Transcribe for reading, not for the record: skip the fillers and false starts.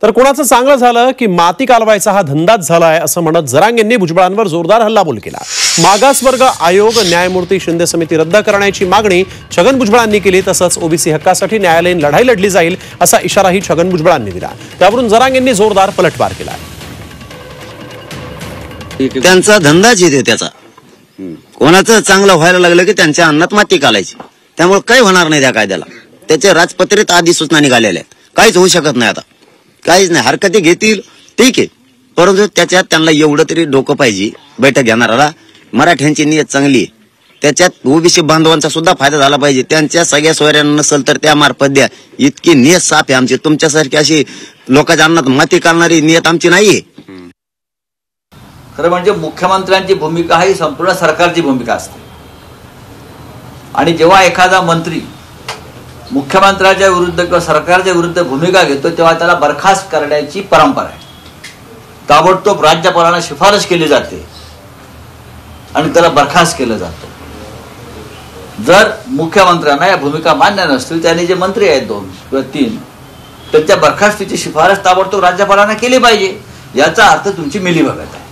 तर कोणाचं चांगलं झालं की माती कालवायचा हा धंदाच झालाय असं म्हणत जरांगेंनी भुजबळांवर जोरदार हल्लाबोल केला। मागासवर्ग आयोग न्यायमूर्ती शिंदे समिती रद्द करण्याची मागणी छगन भुजबळांनी केली। तसंच ओबीसी हक्कासाठी न्यायालयीन लढाई लढली जाईल असा इशाराही छगन भुजबळांनी दिला। त्यावरून जरांगेंनी जोरदार पलटवार केला। त्यांचा धंदाच येते त्याचा, कोणाचं चांगलं व्हायला लागलं की त्यांच्या अन्नात माती घालायची। त्यामुळे काही होणार नाही त्या कायद्याला। त्याचे राजपत्रित आधी सूचना निघालेल्या आहेत, काहीच होऊ शकत नाही आता, काहीच नाही। हरकती घेतील ठीक आहे, परंतु त्याच्यात त्यांना एवढं तरी डोकं पाहिजे बैठक घेणाऱ्याला, मराठ्यांची नियत चांगली आहे, त्याच्यात ओबीसी बांधवांचा सुद्धा फायदा झाला पाहिजे। त्यांच्या सगळ्या सोयऱ्यांना नसेल तर त्या मार्फत द्या। इतकी नियत साफ आहे आमची, तुमच्यासारखी अशी लोकांच्या अन्नात माती घालणारी नियत आमची नाहीये। खरं म्हणजे मुख्यमंत्र्यांची भूमिका ही संपूर्ण सरकारची भूमिका असते, आणि जेव्हा एखादा मंत्री मुख्यमंत्र्याच्या विरुद्ध किंवा सरकारच्या विरुद्ध भूमिका घेतो तेव्हा त्याला बरखास्त करण्याची परंपरा आहे। ताबडतोब राज्यपालांना शिफारस केली जाते आणि त्याला बरखास्त केलं जातं। जर मुख्यमंत्र्यांना या भूमिका मान्य नसतील, त्यांनी जे मंत्री आहेत 2 किंवा 3 त्यांच्या बरखास्तीची शिफारस ताबडतोब राज्यपालांना केली पाहिजे। याचा अर्थ तुमची मिलीभगत आहे।